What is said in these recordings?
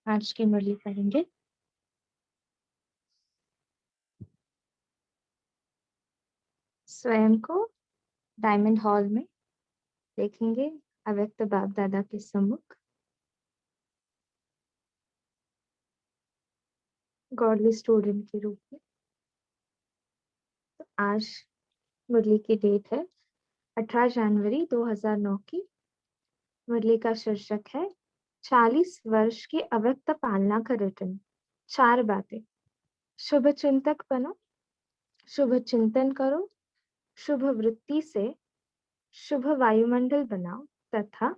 आज की मुरली पढ़ेंगे। स्वयं को डायमंड हॉल में देखेंगे अव्यक्त बाप दादा के सम्मुख गॉडली स्टूडेंट के रूप में। तो आज मुरली की डेट है 18 जनवरी 2009 की। मुरली का शीर्षक है 40 वर्ष की अव्यक्त पालना का रिटर्न। 4 बातें। शुभ चिंतक बनो, शुभ चिंतन करो, शुभ वृत्ति से शुभ वायुमंडल बनाओ तथा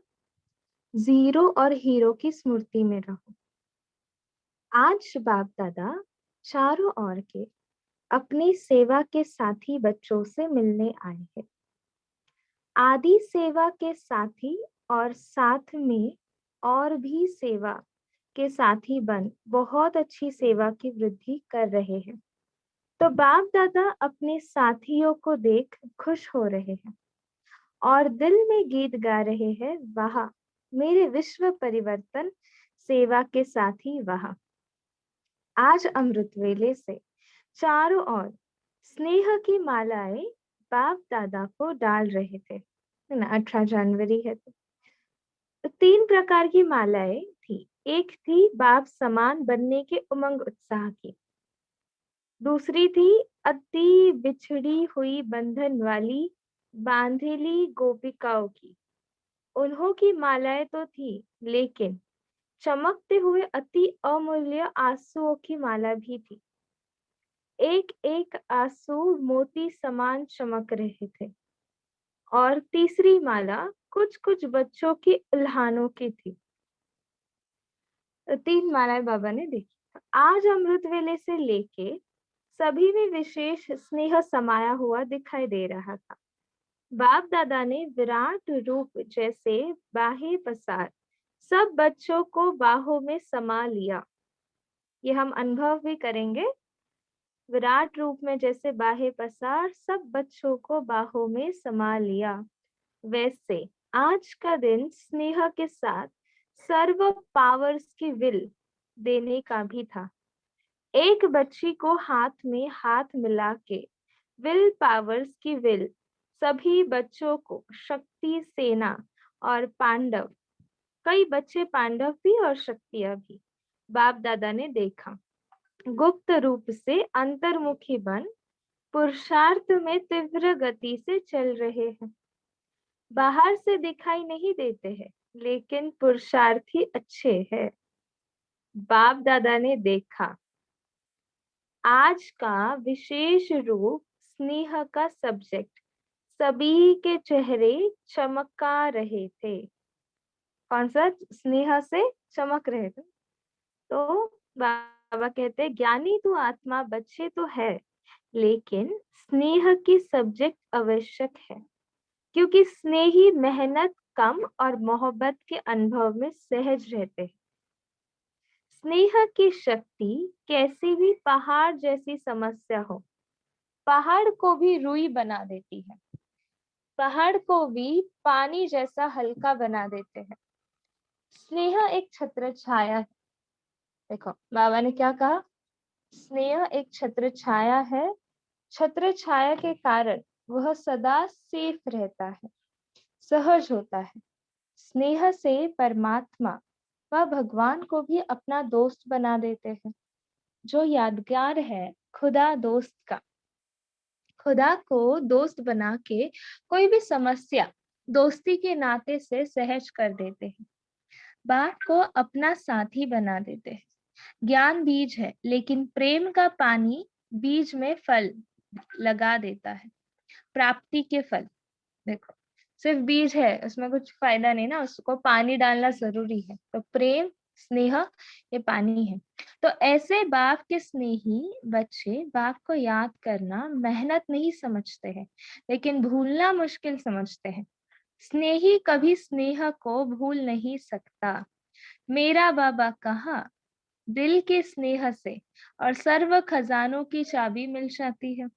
जीरो और हीरो की स्मृति में रहो। आज बाप दादा चारों ओर के अपनी सेवा के साथी बच्चों से मिलने आए हैं। आदि सेवा के साथी और साथ में और भी सेवा के साथी बन बहुत अच्छी सेवा की वृद्धि कर रहे हैं। तो बाप दादा अपने साथियों को देख खुश हो रहे हैं और दिल में गीत गा रहे हैं, वाह मेरे विश्व परिवर्तन सेवा के साथी वाह। आज अमृत वेले से चारों ओर स्नेह की मालाएं बाप दादा को डाल रहे थे, है ना। 18 जनवरी है तो 3 प्रकार की मालाएं थी। एक थी बाप समान बनने के उमंग उत्साह की, दूसरी थी अति बिछड़ी हुई बंधन वाली बांधेली गोपिकाओं की। उन्हों की मालाएं तो थी, लेकिन चमकते हुए अति अमूल्य आंसुओं की माला भी थी। एक एक आंसू मोती समान चमक रहे थे। और तीसरी माला कुछ कुछ बच्चों की उल्हानों की थी। तो 3 मालाएं बाबा ने देखी। आज अमृत वेले से लेके सभी में विशेष स्नेह समाया हुआ दिखाई दे रहा था। बाप दादा ने विराट रूप जैसे बाहें पसार सब बच्चों को बाहों में समा लिया। ये हम अनुभव भी करेंगे। विराट रूप में जैसे बाहें पसार सब बच्चों को बाहों में समा लिया, वैसे आज का दिन स्नेह के साथ सर्व पावर्स की विल देने का भी था। एक बच्ची को हाथ में हाथ मिला के विल पावर्स की विल सभी बच्चों को शक्ति सेना और पांडव, कई बच्चे पांडव भी और शक्तियां भी बाप दादा ने देखा, गुप्त रूप से अंतर्मुखी बन पुरुषार्थ में तीव्र गति से चल रहे हैं। बाहर से दिखाई नहीं देते हैं, लेकिन पुरुषार्थी अच्छे हैं। बाप दादा ने देखा आज का विशेष रूप स्नेह का सब्जेक्ट सभी के चेहरे चमका रहे थे। कौन सा? स्नेह से चमक रहे थे। तो बाबा कहते हैं, ज्ञानी तो आत्मा बच्चे तो है, लेकिन स्नेह की सब्जेक्ट आवश्यक है, क्योंकि स्नेही मेहनत कम और मोहब्बत के अनुभव में सहज रहते हैं। स्नेह की शक्ति कैसी भी पहाड़ जैसी समस्या हो, पहाड़ को भी रुई बना देती है, पहाड़ को भी पानी जैसा हल्का बना देते हैं। स्नेह एक छत्र छाया है। देखो बाबा ने क्या कहा, स्नेह एक छत्र छाया है। छत्र छाया के कारण वह सदा सेफ रहता है, सहज होता है। स्नेह से परमात्मा व भगवान को भी अपना दोस्त बना देते हैं। जो यादगार है खुदा दोस्त का। खुदा को दोस्त बना के कोई भी समस्या दोस्ती के नाते से सहज कर देते हैं। बाप को अपना साथी बना देते हैं। ज्ञान बीज है, लेकिन प्रेम का पानी बीज में फल लगा देता है, प्राप्ति के फल। देखो सिर्फ बीज है, उसमें कुछ फायदा नहीं ना, उसको पानी डालना जरूरी है। तो प्रेम स्नेह ये पानी है। तो ऐसे बाप के स्नेही बच्चे बाप को याद करना मेहनत नहीं समझते हैं, लेकिन भूलना मुश्किल समझते हैं। स्नेही कभी स्नेह को भूल नहीं सकता। मेरा बाबा कहा, दिल के स्नेह से और सर्व खजानों की चाबी मिल जाती है।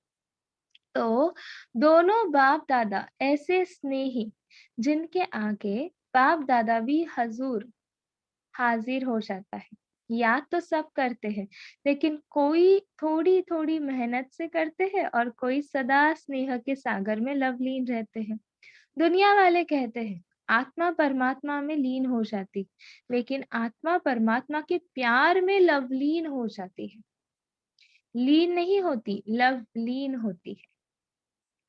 तो दोनों बाप दादा ऐसे स्नेही जिनके आगे बाप दादा भी हजूर हाजिर हो जाता है। याद तो सब करते हैं, लेकिन कोई थोड़ी थोड़ी मेहनत से करते हैं और कोई सदा स्नेह के सागर में लवलीन रहते हैं। दुनिया वाले कहते हैं आत्मा परमात्मा में लीन हो जाती, लेकिन आत्मा परमात्मा के प्यार में लवलीन हो जाती है। लीन नहीं होती, लवलीन होती है।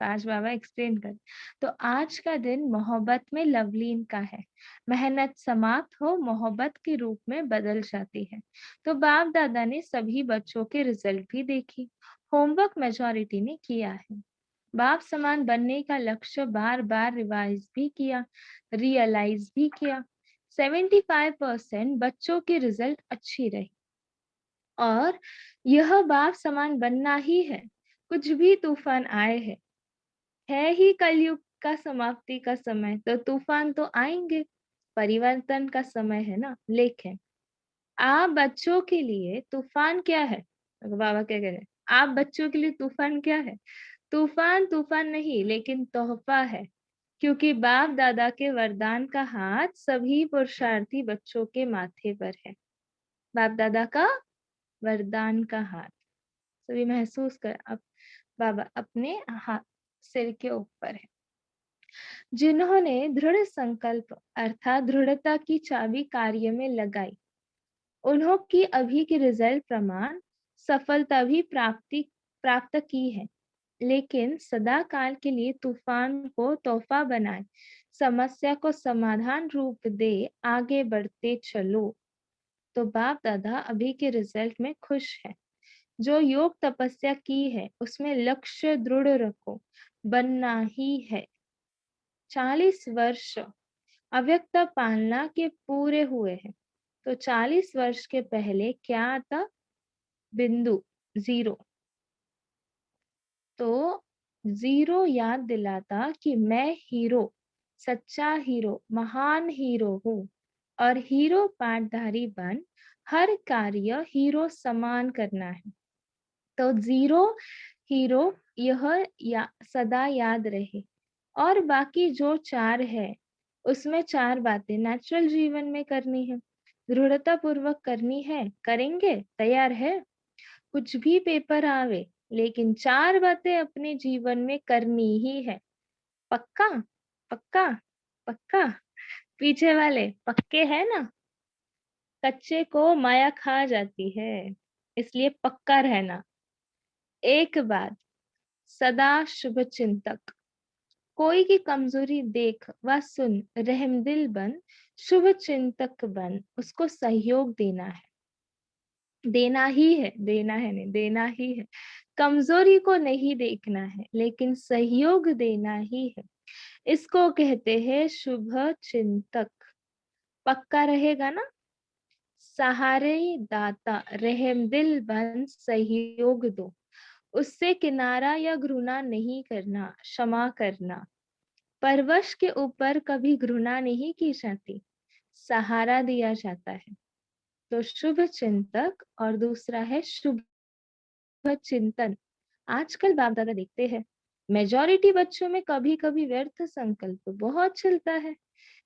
काश बाबा एक्सप्लेन कर। तो आज का दिन मोहब्बत में लवलीन का है। मेहनत समाप्त हो मोहब्बत के रूप में बदल जाती है। तो बाप दादा ने सभी बच्चों के रिजल्ट भी देखी। होमवर्क मेजॉरिटी ने किया है। बाप समान बनने का लक्ष्य बार बार रिवाइज भी किया, रियलाइज भी किया। 75% बच्चों के रिजल्ट अच्छी रही और यह बाप समान बनना ही है। कुछ भी तूफान आए है ही कलयुग का समाप्ति का समय, तो तूफान तो आएंगे, परिवर्तन का समय है ना। लेकिन आप बच्चों के लिए तूफान क्या है? तो बाबा क्या कह रहे हैं, आप बच्चों के लिए तूफान क्या है? तूफान तूफान नहीं, लेकिन तोहफा है, क्योंकि बाप दादा के वरदान का हाथ सभी पुरुषार्थी बच्चों के माथे पर है। बाप दादा का वरदान का हाथ सभी महसूस कर, अब बाबा अपने हाथ सिर के ऊपर है। जिन्होंने दृढ़ संकल्प अर्थात दृढ़ता की चाबी कार्य में लगाई, उन्हों की अभी की रिजल्ट प्रमाण सफलता भी प्राप्त की है। लेकिन सदा काल के लिए तूफान को तोहफा बनाए, समस्या को समाधान रूप दे, आगे बढ़ते चलो। तो बाप दादा अभी के रिजल्ट में खुश है। जो योग तपस्या की है उसमें लक्ष्य दृढ़ रखो, बनना ही है। 40 वर्ष अव्यक्त पालना के पूरे हुए हैं। तो 40 वर्ष के पहले क्या आता? बिंदु, जीरो। तो जीरो याद दिलाता कि मैं हीरो, सच्चा हीरो, महान हीरो हूँ और हीरो पाठधारी बन हर कार्य हीरो समान करना है। तो जीरो हीरो यह सदा याद रहे। और बाकी जो 4 है उसमें 4 बातें नेचुरल जीवन में करनी है, दृढ़ता पूर्वक करनी है, करेंगे, तैयार है। कुछ भी पेपर आवे, लेकिन 4 बातें अपने जीवन में करनी ही है। पक्का? पक्का? पक्का? पीछे वाले पक्के है ना? कच्चे को माया खा जाती है, इसलिए पक्का रहना। एक बात, सदा शुभ चिंतक, कोई की कमजोरी देख व सुन रहमदिल बन, शुभ चिंतक बन, उसको सहयोग देना है। देना ही है, देना है नहीं, देना ही है। कमजोरी को नहीं देखना है, लेकिन सहयोग देना ही है। इसको कहते हैं शुभ चिंतक। पक्का रहेगा ना? सहारे दाता रहमदिल बन, सहयोग दो, उससे किनारा या घृणा नहीं करना, क्षमा करना। परवश के ऊपर कभी घृणा नहीं की जाती, सहारा दिया जाता है। तो शुभ चिंतक और दूसरा है शुभ चिंतन। आजकल बाप दादा देखते हैं मेजॉरिटी बच्चों में कभी कभी व्यर्थ संकल्प बहुत चलता है।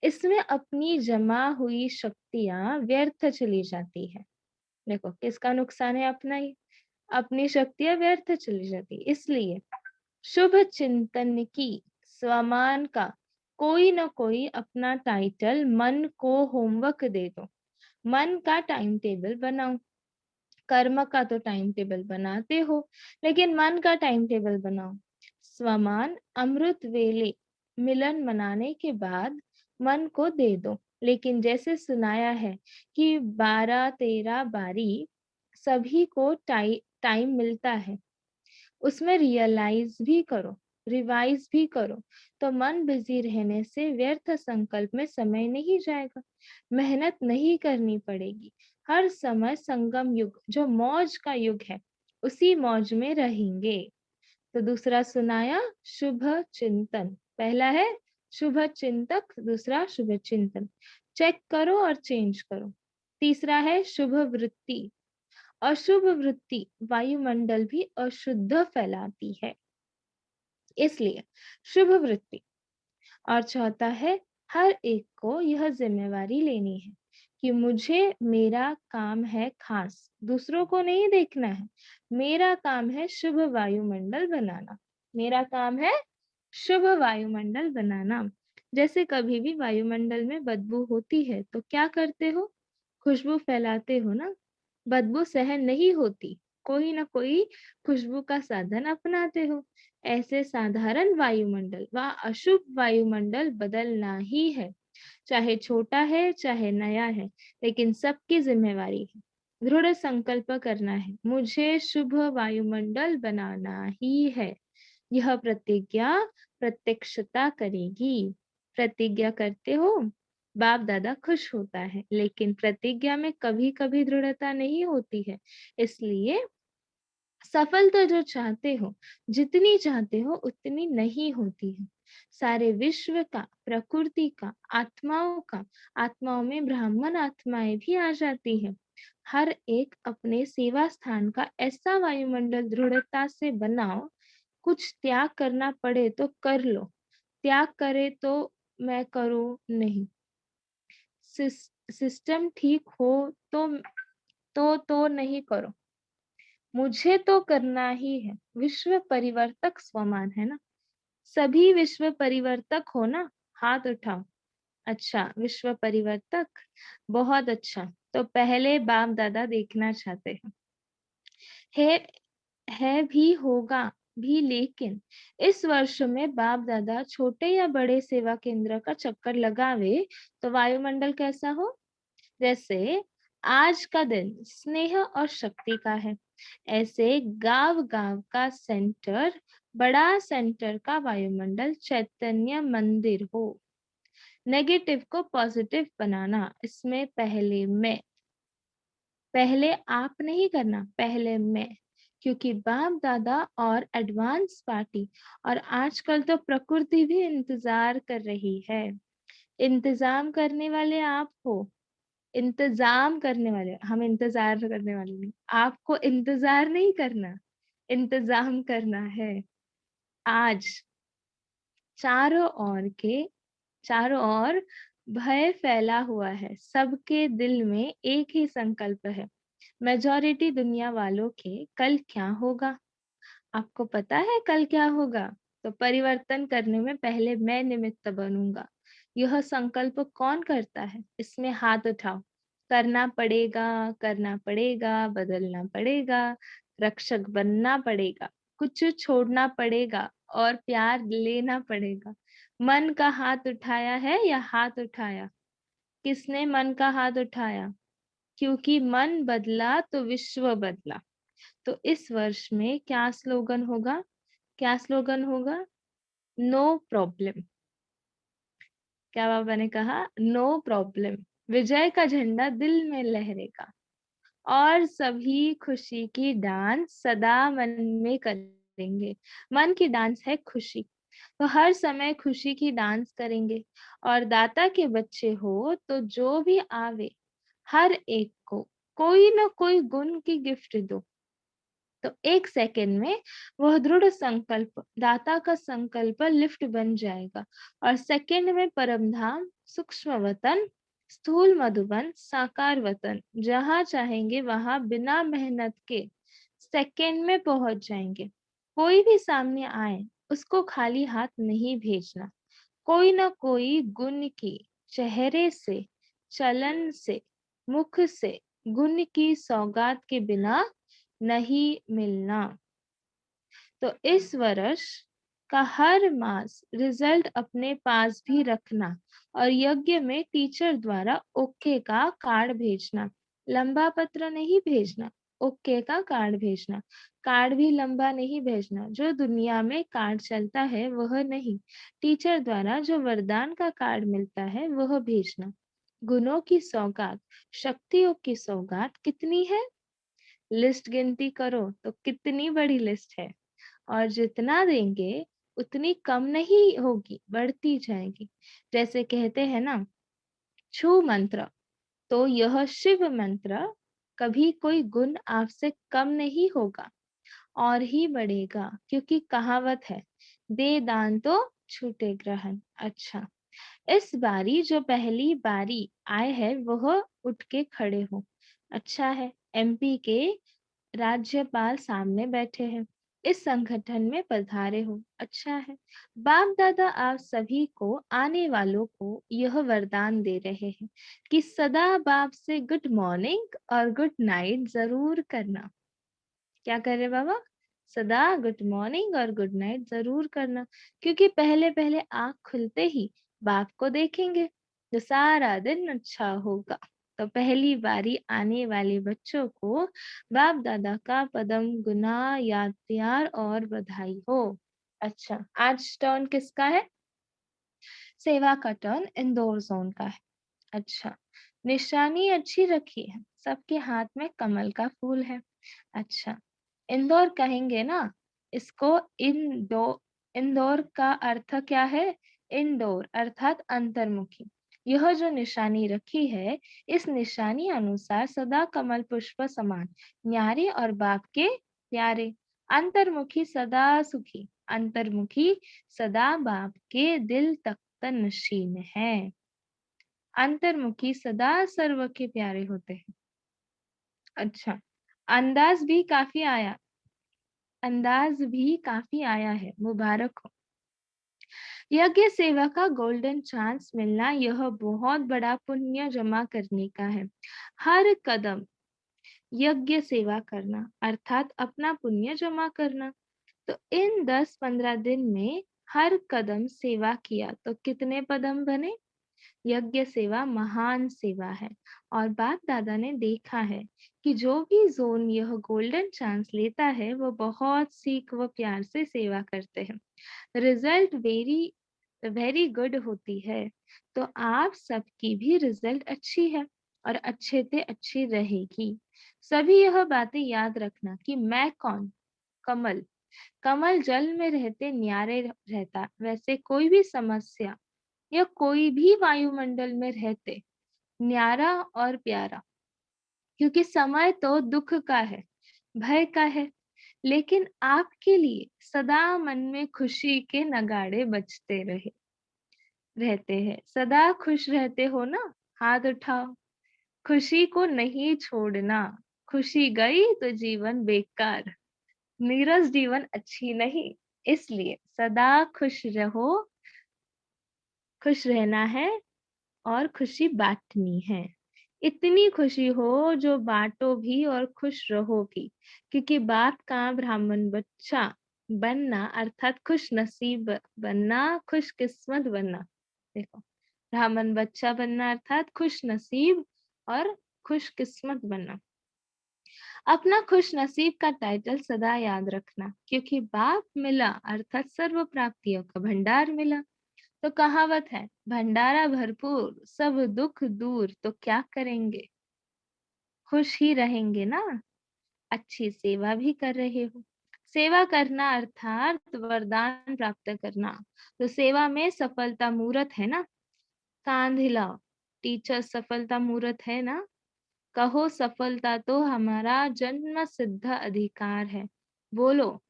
इसमें अपनी जमा हुई शक्तियां व्यर्थ चली जाती है। देखो किसका नुकसान है? अपना ही। अपनी शक्तियां व्यर्थ चली जाती, इसलिए शुभ चिंतन की स्वमान का कोई न कोई अपना टाइटल मन को होमवर्क दे दो। मन का टाइम टेबल बनाओ। कर्म का तो टाइम टेबल बनाते हो, लेकिन मन का टाइम टेबल बनाओ। स्वमान अमृत वेले मिलन मनाने के बाद मन को दे दो। लेकिन जैसे सुनाया है कि 12-13 बारी सभी को टाइम मिलता है, उसमें रियलाइज भी करो, रिवाइज भी करो। तो मन बिजी रहने से व्यर्थ संकल्प में समय नहीं जाएगा, मेहनत नहीं करनी पड़ेगी। हर समय संगम युग जो मौज का युग है उसी मौज में रहेंगे। तो दूसरा सुनाया शुभ चिंतन। पहला है शुभ चिंतक, दूसरा शुभ चिंतन। चेक करो और चेंज करो। तीसरा है शुभ वृत्ति। अशुभ वृत्ति वायुमंडल भी अशुद्ध फैलाती है, इसलिए शुभ वृत्ति। और चौथा है हर एक को यह जिम्मेवारी लेनी है कि मुझे मेरा काम है खास, दूसरों को नहीं देखना है। मेरा काम है शुभ वायुमंडल बनाना। मेरा काम है शुभ वायुमंडल बनाना। जैसे कभी भी वायुमंडल में बदबू होती है तो क्या करते हो? खुशबू फैलाते हो ना। बदबू सहन नहीं होती, कोई ना कोई खुशबू का साधन अपनाते हो। ऐसे साधारण वायुमंडल व अशुभ वायुमंडल बदलना ही है। चाहे छोटा है चाहे नया है, लेकिन सबकी जिम्मेवारी है। दृढ़ संकल्प करना है, मुझे शुभ वायुमंडल बनाना ही है। यह प्रतिज्ञा प्रत्यक्षता करेगी। प्रतिज्ञा करते हो, बाप दादा खुश होता है, लेकिन प्रतिज्ञा में कभी कभी दृढ़ता नहीं होती है। इसलिए सफलता जो चाहते हो, जितनी चाहते हो उतनी नहीं होती है। सारे विश्व का, प्रकृति का, आत्माओं का, आत्माओं में ब्राह्मण आत्माएं भी आ जाती है। हर एक अपने सेवा स्थान का ऐसा वायुमंडल दृढ़ता से बनाओ। कुछ त्याग करना पड़े तो कर लो, त्याग करे तो मैं करूं नहीं। सिस्टम ठीक हो तो नहीं करो, मुझे तो करना ही है। विश्व परिवर्तक स्वमान है ना। सभी विश्व परिवर्तक हो ना, हाथ उठाओ। अच्छा, विश्व परिवर्तक, बहुत अच्छा। तो पहले बाप दादा देखना चाहते हैं। है है भी होगा भी, लेकिन इस वर्ष में बाप दादा छोटे या बड़े सेवा केंद्र का चक्कर लगावे तो वायुमंडल कैसा हो? जैसे आज का दिन स्नेह और शक्ति का है, ऐसे गांव गांव का सेंटर, बड़ा सेंटर का वायुमंडल चैतन्य मंदिर हो। नेगेटिव को पॉजिटिव बनाना, इसमें पहले आप नहीं करना, पहले मैं। क्योंकि बाप दादा और एडवांस पार्टी और आजकल तो प्रकृति भी इंतजार कर रही है। इंतजाम करने वाले आप हो, इंतजाम करने वाले, हम इंतजार करने वाले नहीं। आपको इंतजार नहीं करना, इंतजाम करना है। आज चारों ओर भय फैला हुआ है, सबके दिल में एक ही संकल्प है। मेजॉरिटी दुनिया वालों के कल क्या होगा? आपको पता है कल क्या होगा? तो परिवर्तन करने में पहले मैं निमित्त बनूंगा। यह संकल्प कौन करता है? इसमें हाथ उठाओ। करना पड़ेगा, करना पड़ेगा, बदलना पड़ेगा, रक्षक बनना पड़ेगा, कुछ छोड़ना पड़ेगा और प्यार लेना पड़ेगा। मन का हाथ उठाया है या हाथ उठाया? किसने मन का हाथ उठाया? क्योंकि मन बदला तो विश्व बदला। तो इस वर्ष में क्या स्लोगन होगा? क्या स्लोगन होगा? No problem. क्या बाबा ने कहा? No problem. विजय का झंडा दिल में लहरेगा और सभी खुशी की डांस सदा मन में करेंगे। मन की डांस है खुशी, तो हर समय खुशी की डांस करेंगे। और दाता के बच्चे हो तो जो भी आवे, हर एक को कोई ना कोई गुण की गिफ्ट दो। तो एक सेकंड में वह दृढ़ संकल्प, दाता का संकल्प लिफ्ट बन जाएगा। और सेकंड में परम धाम, सूक्ष्म वतन, स्थूल मधुबन, साकार वतन, जहां चाहेंगे वहां बिना मेहनत के सेकंड में पहुंच जाएंगे। कोई भी सामने आए उसको खाली हाथ नहीं भेजना। कोई ना कोई गुण की, चेहरे से, चलन से, मुख से गुण की सौगात के बिना नहीं मिलना। तो इस वर्ष का हर मास रिजल्ट अपने पास भी रखना और यज्ञ में टीचर द्वारा ओके का कार्ड भेजना। लंबा पत्र नहीं भेजना, ओके का कार्ड भेजना। कार्ड भी लंबा नहीं भेजना, जो दुनिया में कार्ड चलता है वह नहीं। टीचर द्वारा जो वरदान का कार्ड मिलता है वह भेजना। गुणों की सौगात, शक्तियों की सौगात कितनी है? लिस्ट गिनती करो तो कितनी बड़ी लिस्ट है। और जितना देंगे उतनी कम नहीं होगी, बढ़ती जाएगी। जैसे कहते हैं ना, छू मंत्र, तो यह शिव मंत्र, कभी कोई गुण आपसे कम नहीं होगा और ही बढ़ेगा। क्योंकि कहावत है, दे दान तो छूटे ग्रहण। अच्छा, इस बारी जो पहली बारी आए है वह उठ के खड़े हो। अच्छा है, एमपी के राज्यपाल सामने बैठे हैं, इस संगठन में पधारे हो। अच्छा है, बाप दादा आप सभी को आने वालों को यह वरदान दे रहे हैं कि सदा बाप से गुड मॉर्निंग और गुड नाइट जरूर करना। क्या कर रहे बाबा? सदा गुड मॉर्निंग और गुड नाइट जरूर करना, क्योंकि पहले पहले आँख खुलते ही बाप को देखेंगे तो सारा दिन अच्छा होगा। तो पहली बारी आने वाले बच्चों को बाप दादा का पदम गुना याद प्यार और बधाई हो। अच्छा, आज टर्न किसका है? सेवा का टर्न इंदौर जोन का है। अच्छा, निशानी अच्छी रखी है, सबके हाथ में कमल का फूल है। अच्छा, इंदौर कहेंगे ना, इसको इंदौर का अर्थ क्या है? इंडोर अर्थात अंतर्मुखी। यह जो निशानी रखी है, इस निशानी अनुसार सदा कमल पुष्प समान न्यारे और बाप के प्यारे। अंतर्मुखी सदा सुखी, अंतर्मुखी सदा बाप के दिल तख्त नशीन है। अंतर्मुखी सदा सर्व के प्यारे होते हैं। अच्छा, अंदाज भी काफी आया, अंदाज भी काफी आया है, मुबारक हो। यज्ञ सेवा का गोल्डन चांस मिलना यह बहुत बड़ा पुण्य जमा करने का है। हर कदम यज्ञ सेवा करना अर्थात अपना पुण्य जमा करना। तो इन 10-15 दिन में हर कदम सेवा किया तो कितने पदम बने? यज्ञ सेवा महान सेवा है और बाप दादा ने देखा है कि जो भी जोन यह गोल्डन चांस लेता है वो बहुत सीख व प्यार से सेवा करते हैं। रिजल्ट वेरी वेरी गुड होती है। तो आप सबकी भी रिजल्ट अच्छी है और अच्छे से अच्छी रहेगी। सभी यह बातें याद रखना कि मैं कौन? कमल। कमल जल में रहते न्यारे रहता, वैसे कोई भी समस्या या कोई भी वायुमंडल में रहते न्यारा और प्यारा। क्योंकि समय तो दुख का है, भय का है, लेकिन आपके लिए सदा मन में खुशी के नगाड़े बजते रहते हैं। सदा खुश रहते हो ना? हाथ उठाओ। खुशी को नहीं छोड़ना, खुशी गई तो जीवन बेकार, नीरस जीवन अच्छी नहीं। इसलिए सदा खुश रहो, खुश रहना है और खुशी बांटनी है। इतनी खुशी हो जो बांटो भी और खुश रहो भी, क्योंकि बाप का ब्राह्मण बच्चा बनना अर्थात खुश नसीब बनना, खुश किस्मत बनना। देखो, ब्राह्मण बच्चा बनना अर्थात खुश नसीब और खुश किस्मत बनना। अपना खुश नसीब का टाइटल सदा याद रखना, क्योंकि बाप मिला अर्थात सर्व प्राप्तियों का भंडार मिला। तो कहावत है, भंडारा भरपूर सब दुख दूर, तो क्या करेंगे? खुश ही रहेंगे ना? अच्छी सेवा भी कर रहे हो। सेवा करना अर्थात वरदान प्राप्त करना। तो सेवा में सफलता मूर्त है ना? कान हिलाओ। टीचर सफलता मूर्त है ना? कहो सफलता तो हमारा जन्म सिद्ध अधिकार है। बोलो।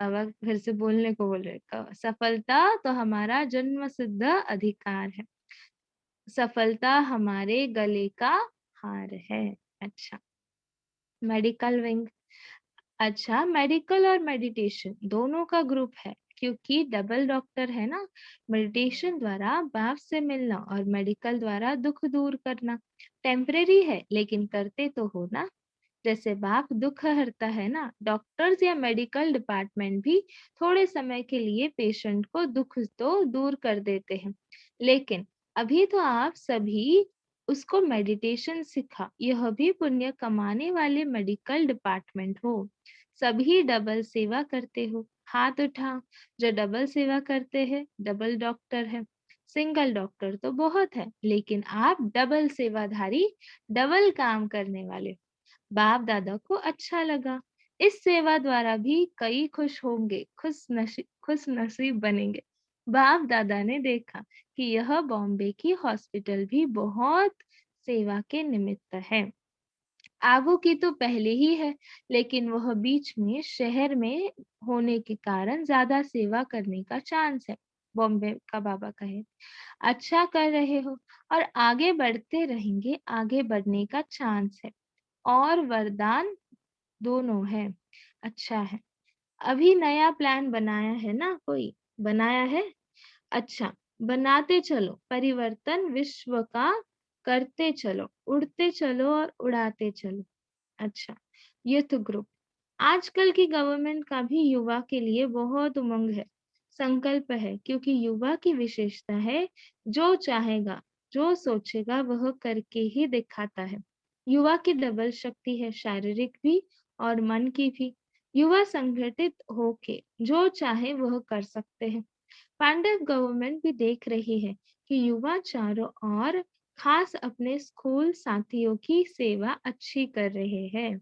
अब फिर से बोलने को बोल रहे, सफलता तो हमारा जन्म सिद्ध अधिकार है, सफलता हमारे गले का हार है। अच्छा, मेडिकल विंग। अच्छा, मेडिकल और मेडिटेशन दोनों का ग्रुप है, क्योंकि डबल डॉक्टर है ना। मेडिटेशन द्वारा बाप से मिलना और मेडिकल द्वारा दुख दूर करना टेम्परेरी है, लेकिन करते तो हो ना। जैसे बाप दुख हरता है ना, डॉक्टर्स या मेडिकल डिपार्टमेंट भी थोड़े समय के लिए पेशेंट को दुख तो दूर कर देते हैं, लेकिन अभी तो आप सभी उसको मेडिटेशन सिखा, यह भी पुण्य कमाने वाले मेडिकल डिपार्टमेंट हो। सभी डबल सेवा करते हो, हाथ उठाओ। जो डबल सेवा करते हैं डबल डॉक्टर है। सिंगल डॉक्टर तो बहुत है, लेकिन आप डबल सेवाधारी, डबल काम करने वाले। बाप दादा को अच्छा लगा। इस सेवा द्वारा भी कई खुश होंगे, खुश नसीब बनेंगे। बाप दादा ने देखा कि यह बॉम्बे की हॉस्पिटल भी बहुत सेवा के निमित्त है। आगू की तो पहले ही है, लेकिन वह बीच में शहर में होने के कारण ज्यादा सेवा करने का चांस है। बॉम्बे का बाबा कहे। अच्छा कर रहे हो और आगे बढ़ते रहेंगे, आगे बढ़ने का चांस है और वरदान दोनों है। अच्छा है। अभी नया प्लान बनाया है ना कोई? बनाया है? अच्छा, बनाते चलो, परिवर्तन विश्व का करते चलो, उड़ते चलो और उड़ाते चलो। अच्छा, यूथ ग्रुप। आजकल की गवर्नमेंट का भी युवा के लिए बहुत उमंग है, संकल्प है, क्योंकि युवा की विशेषता है जो चाहेगा, जो सोचेगा वह करके ही दिखाता है। युवा की डबल शक्ति है, शारीरिक भी और मन की भी। युवा संगठित होके जो चाहे वह कर सकते हैं। पांडव गवर्नमेंट भी देख रही है कि युवा चारों ओर, खास अपने स्कूल साथियों की सेवा अच्छी कर रहे हैं।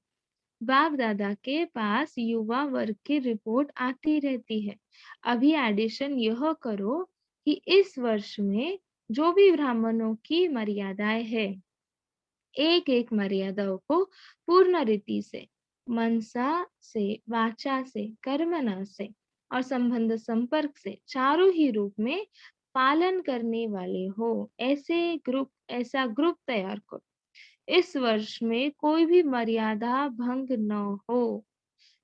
बाप दादा के पास युवा वर्ग की रिपोर्ट आती रहती है। अभी एडिशन यह करो कि इस वर्ष में जो भी ब्राह्मणों की मर्यादाएं है, एक एक मर्यादाओं को पूर्ण रीति से, मनसा से, वाचा से, कर्मणा से और संबंध संपर्क से चारों ही रूप में पालन करने वाले हो, ऐसा ग्रुप तैयार करो। इस वर्ष में कोई भी मर्यादा भंग न हो,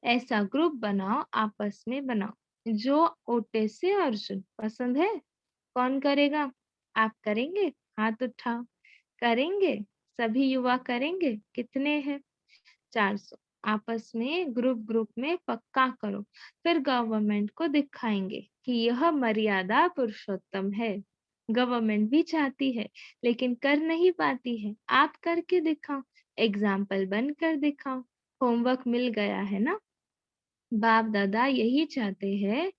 ऐसा ग्रुप बनाओ, आपस में बनाओ। जो ओटे से अर्जुन पसंद है? कौन करेगा? आप करेंगे? हाथ उठाओ। करेंगे? सभी युवा करेंगे? कितने हैं? 400। आपस में ग्रुप ग्रुप में पक्का करो, फिर गवर्नमेंट को दिखाएंगे कि यह मर्यादा पुरुषोत्तम है। गवर्नमेंट भी चाहती है लेकिन कर नहीं पाती है। आप करके दिखाओ, एग्जाम्पल बनकर दिखाओ। होमवर्क मिल गया है ना? बाप दादा यही चाहते हैं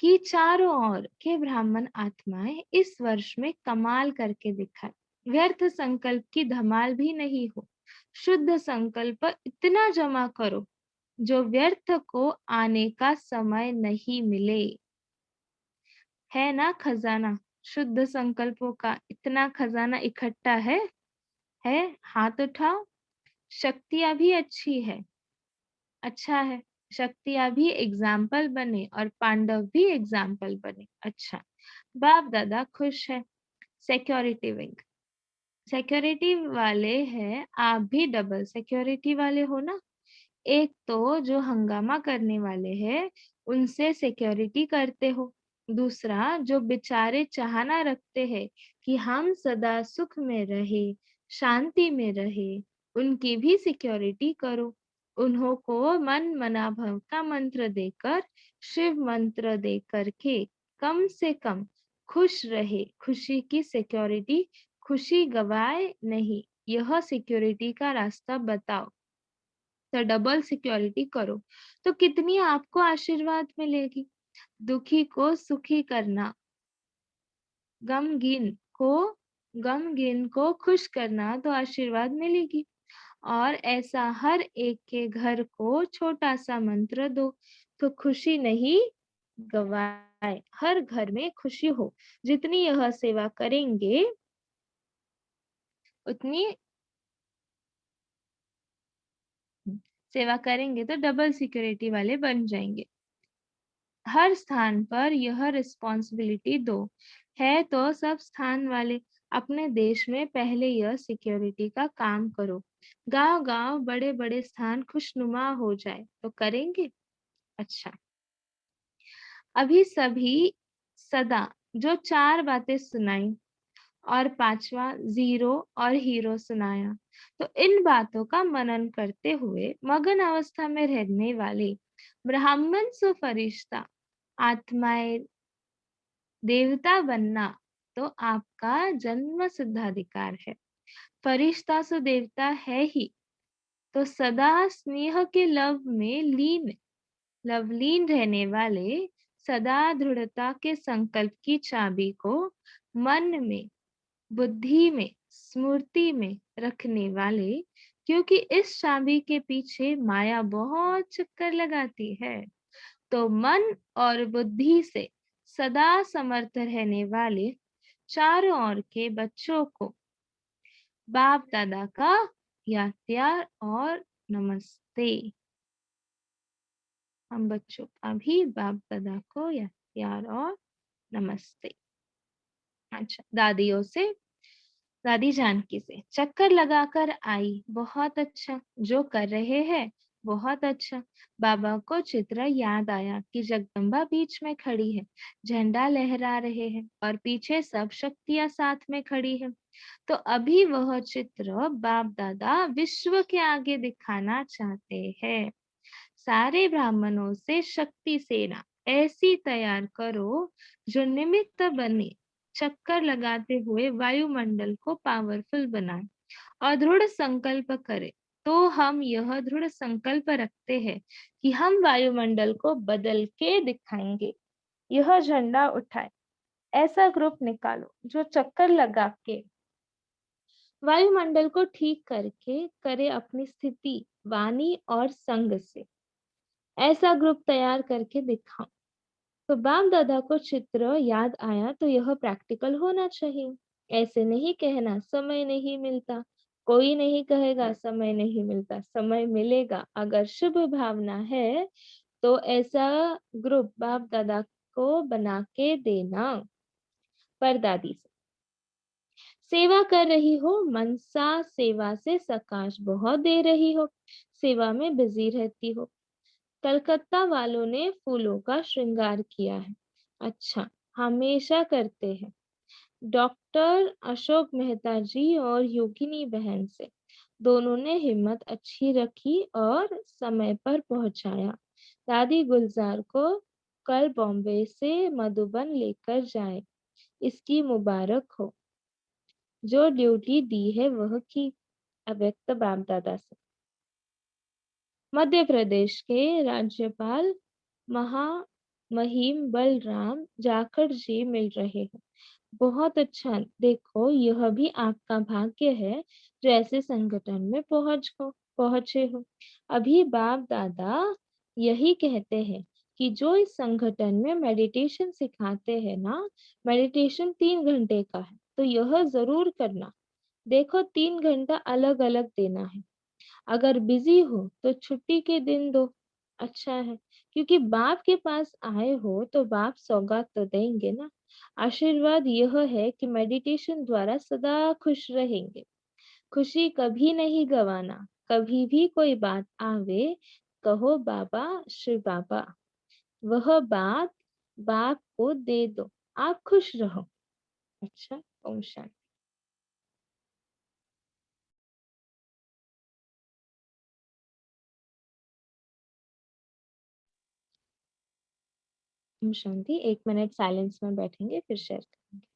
कि चारों ओर के ब्राह्मण आत्माएं इस वर्ष में कमाल करके दिखाए। व्यर्थ संकल्प की धमाल भी नहीं हो। शुद्ध संकल्प इतना जमा करो जो व्यर्थ को आने का समय नहीं मिले। है ना खजाना? शुद्ध संकल्पों का इतना खजाना इकट्ठा है? हाथ उठाओ। शक्तियां भी अच्छी है, अच्छा है। शक्तियां भी एग्जाम्पल बने और पांडव भी एग्जाम्पल बने। अच्छा, बाप दादा खुश है। Security wing. सिक्योरिटी वाले हैं, आप भी डबल सिक्योरिटी वाले हो ना? एक तो जो हंगामा करने वाले हैं उनसे सिक्योरिटी करते हो, दूसरा जो बेचारे चाहना रखते हैं कि हम सदा सुख में रहे, शांति में रहे, उनकी भी सिक्योरिटी करो। उन्हों को मन मना भव का मंत्र देकर, शिव मंत्र देकर के कम से कम खुश रहे। खुशी की सिक्योरिटी, खुशी गवाए नहीं, यह सिक्योरिटी का रास्ता बताओ। तो डबल सिक्योरिटी करो तो कितनी आपको आशीर्वाद मिलेगी। दुखी को सुखी करना, गमगीन को गमगीन को खुश करना तो आशीर्वाद मिलेगी। और ऐसा हर एक के घर को छोटा सा मंत्र दो तो खुशी नहीं गवाए, हर घर में खुशी हो। जितनी यह सेवा करेंगे उतनी सेवा करेंगे तो डबल सिक्योरिटी वाले बन जाएंगे। हर स्थान पर यह रिस्पॉन्सिबिलिटी दो। है तो सब स्थान वाले अपने देश में पहले यह सिक्योरिटी का काम करो। गांव गांव बड़े बड़े स्थान खुशनुमा हो जाए तो करेंगे। अच्छा, अभी सभी सदा जो 4 बातें सुनाई और 5वां जीरो और हीरो सुनाया, तो इन बातों का मनन करते हुए मगन अवस्था में रहने वाले ब्राह्मण सो फरिश्ता आत्माएं देवता बनना तो आपका जन्म सिद्धाधिकार है। फरिश्ता सो देवता है ही, तो सदा स्नेह के लवलीन रहने वाले, सदा दृढ़ता के संकल्प की चाबी को मन में, बुद्धि में, स्मृति में रखने वाले, क्योंकि इस चाबी के पीछे माया बहुत चक्कर लगाती है। तो मन और बुद्धि से सदा समर्थ रहने वाले चारों ओर के बच्चों को बाप दादा का प्यार और नमस्ते। हम बच्चों का भी बाप दादा को प्यार और नमस्ते। अच्छा, दादी जानकी से, चक्कर लगाकर आई, बहुत अच्छा, जो कर रहे हैं बहुत अच्छा। बाबा को चित्र याद आया कि जगदम्बा बीच में खड़ी है, झंडा लहरा रहे हैं और पीछे सब शक्तियां साथ में खड़ी है। तो अभी वह चित्र बाप दादा विश्व के आगे दिखाना चाहते हैं। सारे ब्राह्मणों से शक्ति सेना ऐसी तैयार करो जो निमित्त बने, चक्कर लगाते हुए वायुमंडल को पावरफुल बनाए और दृढ़ संकल्प करे। तो हम यह दृढ़ संकल्प रखते हैं कि हम वायुमंडल को बदल के दिखाएंगे। यह झंडा उठाए, ऐसा ग्रुप निकालो जो चक्कर लगा के वायुमंडल को ठीक करके करे अपनी स्थिति वाणी और संग से। ऐसा ग्रुप तैयार करके दिखाओ। तो बाप दादा को चित्र याद आया तो यह प्रैक्टिकल होना चाहिए। ऐसे नहीं कहना समय नहीं मिलता, कोई नहीं कहेगा समय नहीं मिलता, समय मिलेगा। अगर शुभ भावना है तो ऐसा ग्रुप बाप दादा को बना के देना। परदादी से, सेवा कर रही हो, मनसा सेवा से सकाश बहुत दे रही हो, सेवा में बिजी रहती हो। कलकत्ता वालों ने फूलों का श्रृंगार किया है। अच्छा, हमेशा करते हैं। डॉक्टर अशोक मेहता जी और योगिनी बहन से, दोनों ने हिम्मत अच्छी रखी और समय पर पहुंचाया। दादी गुलजार को कल बॉम्बे से मधुबन लेकर जाए, इसकी मुबारक हो। जो ड्यूटी दी है वह की। अव्यक्त बाप दादा से, मध्य प्रदेश के राज्यपाल महामहिम बलराम जाखड़ जी मिल रहे हैं। बहुत अच्छा, देखो यह भी आपका भाग्य है जो ऐसे संगठन में पहुंचे हो। अभी बाप दादा यही कहते हैं कि जो इस संगठन में मेडिटेशन सिखाते हैं ना, मेडिटेशन 3 घंटे का है, तो यह जरूर करना। देखो 3 घंटा अलग अलग देना है। अगर बिजी हो तो छुट्टी के दिन दो, अच्छा है, क्योंकि बाप के पास आए हो तो बाप सौगात तो देंगे ना। आशीर्वाद यह है कि मेडिटेशन द्वारा सदा खुश रहेंगे। खुशी कभी नहीं गवाना। कभी भी कोई बात आवे, कहो बाबा श्री बाबा, वह बात बाप को दे दो, आप खुश रहो। अच्छा, ओम शांति। ओम शांति। 1 मिनट साइलेंस में बैठेंगे, फिर शेयर करेंगे।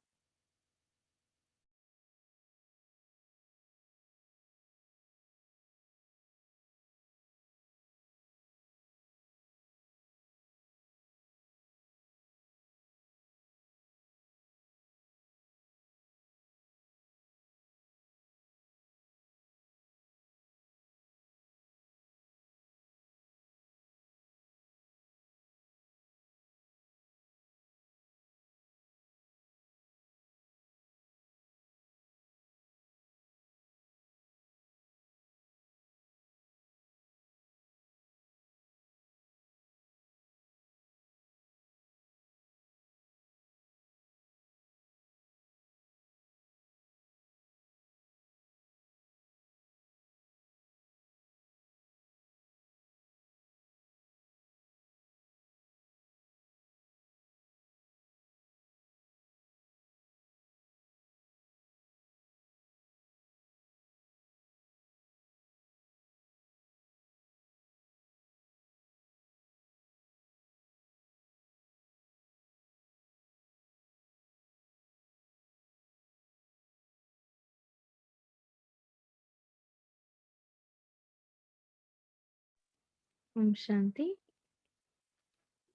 ओम शांति।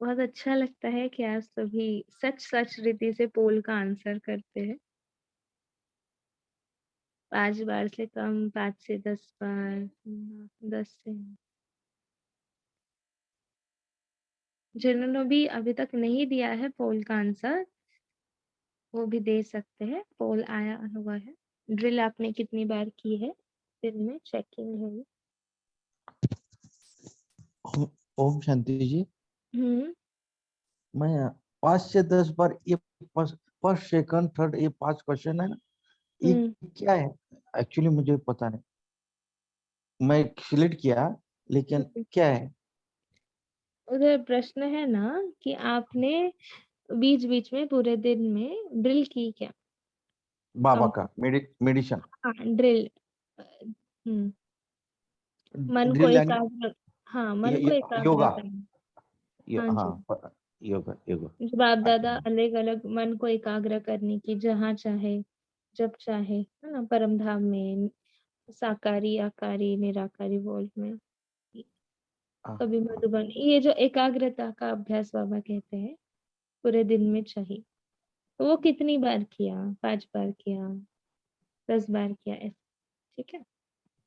बहुत अच्छा लगता है कि आप सभी सच सच रीति से पोल का आंसर करते हैं। 5 बार से कम, 5 से 10 बार, 10 से। जिन्होंने भी अभी तक नहीं दिया है पोल का आंसर, वो भी दे सकते हैं। पोल आया हुआ है। ड्रिल आपने कितनी बार की है दिन में, चेकिंग है ये। ओम शांति जी। हम्म। मैं 5 से 10 बार ये फर्स्ट फर्स्ट सेकंड थर्ड ये 5 क्वेश्चन है ना, ये क्या है एक्चुअली मुझे पता नहीं, मैं सिलेक्ट किया लेकिन क्या है? उधर प्रश्न है ना कि आपने बीच बीच में पूरे दिन में ड्रिल की क्या? बाबा का मेडिसिन, हाँ, ड्रिल। मन को ड्रिल यानी एकाग्र, हाँ, मन को एकाग्र योगा, करना। हाँ जी, हाँ योगा योगा। बाप दादा अच्छा, अलग अलग मन को एकाग्र करने की, जहाँ चाहे जब चाहे, है ना, परम धाम में, साकारी आकारी निराकारी वर्ल्ड में, कभी मधुबन, ये जो एकाग्रता का अभ्यास बाबा कहते हैं पूरे दिन में चाहिए। तो वो कितनी बार किया? 5 बार किया, 10 बार किया, ऐसे? ठीक है,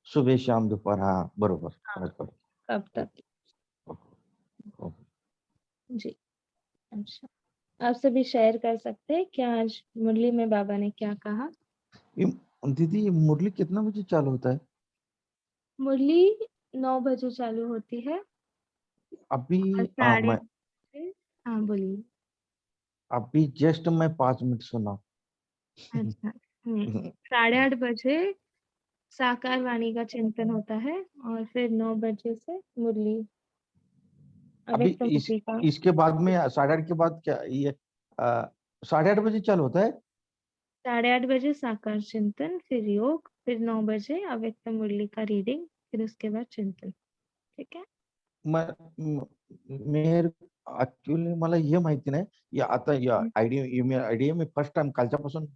सुबह शाम दोपहर, हाँ बरोबर हाँ, बरोबर। कब तक? जी, अच्छा, आप सभी शेयर कर सकते हैं क्या आज मुरली में बाबा ने क्या कहा? ये दीदी, ये मुरली कितना बजे चालू होता है? मुरली 9 बजे चालू होती है अभी और मैं 6:30। हाँ, बोलिए। अभी जस्ट मैं 5 मिनट सुना। अच्छा, 8:30 बजे साकार वाणी का चिंतन होता है और फिर 9 बजे से मुरली, अभी अव्यक्त इस मुरली का। इसके बाद में 8:30 के बाद क्या ये 8:30 बजे चालू होता है? 8:30 बजे साकार चिंतन, फिर योग, फिर 9 बजे अव्यक्त मुरली का रीडिंग, फिर उसके बाद चिंतन। ठीक है। मैं मेरे ऍक्च्युली मला हे माहिती नाही, या आता या आयडिया में फर्स्ट टाइम कालच्यापासून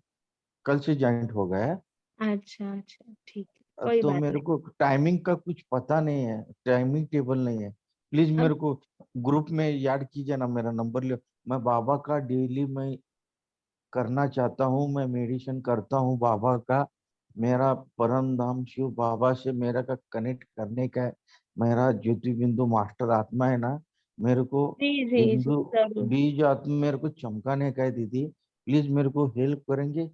कल से ज्वाइंट हो गया है। अच्छा अच्छा, ठीक है, कोई तो बात मेरे नहीं। को टाइमिंग का कुछ पता नहीं है, टाइमिंग टेबल नहीं है। प्लीज अब मेरे को ग्रुप में याद कीजिए ना, मेरा नंबर ले। मैं बाबा का डेली मैं करना चाहता हूँ, मैं मेडिटेशन करता हूँ बाबा का। मेरा परम धाम शिव बाबा से मेरा का कनेक्ट करने का है। मेरा ज्योति बिंदु मास्टर आत्मा है ना, मेरे को जी जी जी, बिंदु जरूर। बीज आत्मा मेरे को चमकाने का है दीदी। प्लीज मेरे को हेल्प करेंगे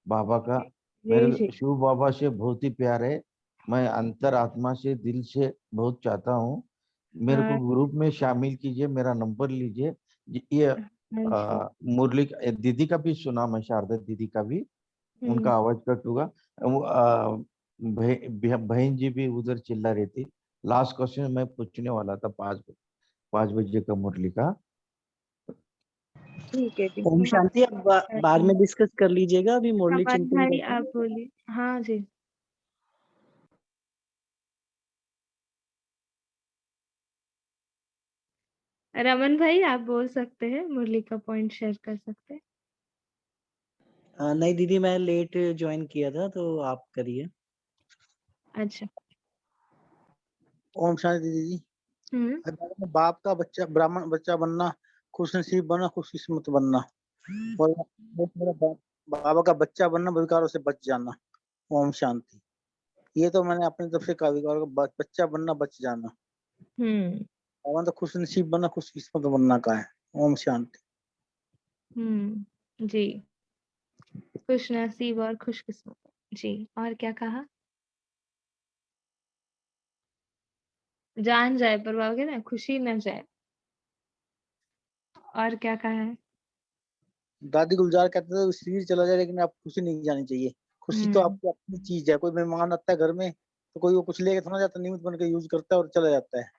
बाबा का। जी जी, मेरे शिव बाबा से बहुत ही प्यार है, मैं अंतर आत्मा से दिल से बहुत चाहता हूँ। मेरे को हाँ ग्रुप में शामिल कीजिए, मेरा नंबर लीजिए। ये हाँ जी। मुरली दीदी का भी सुना मैं, शारदा दीदी का भी, हम्म उनका आवाज कट होगा। बहन जी भी उधर चिल्ला रही थी। लास्ट क्वेश्चन मैं पूछने वाला था 5 बजे का मुरली का। ठीक है, ठीक ओम है, हाँ। शांति। अब बाद में डिस्कस कर लीजिएगा, अभी मुरली अमन चिंतन भाई, करते आप हैं। बोलिए। हाँ जी। रमन भाई, आप बोल सकते हैं, मुरली का पॉइंट शेयर कर सकते हैं। नहीं दीदी, मैं लेट ज्वाइन किया था, तो आप करिए। अच्छा। ओम शांति दीदी। हम्म। बाप का बच्चा, ब्राह्मण बच्चा बनना, खुश नसीब बनना, खुशकिस्मत बनना, और मेरा बाबा का बच्चा बनना, विकारों से बच जाना। ओम शांति। ये तो मैंने अपनी तरफ से कहा, विकारों का बच्चा बनना, बच जाना। हम्म। बाबा तो खुश नसीब बनना, खुशकिस्मत बनना का है। ओम शांति। जी, खुश नसीब और खुशकिस्मत। जी, और क्या कहा? जान जाए पर बाबा कहते हैं खुशी न जाए। और क्या कहा है? दादी गुलजार कहते थे शरीर चला जाए लेकिन आप खुशी नहीं जानी चाहिए। खुशी तो हम्म। आपकी अपनी चीज है। कोई मेहमान आता है घर में तो कोई वो कुछ लेके थोड़ा जाता, निमित्त बन के यूज करता है और चला जाता है।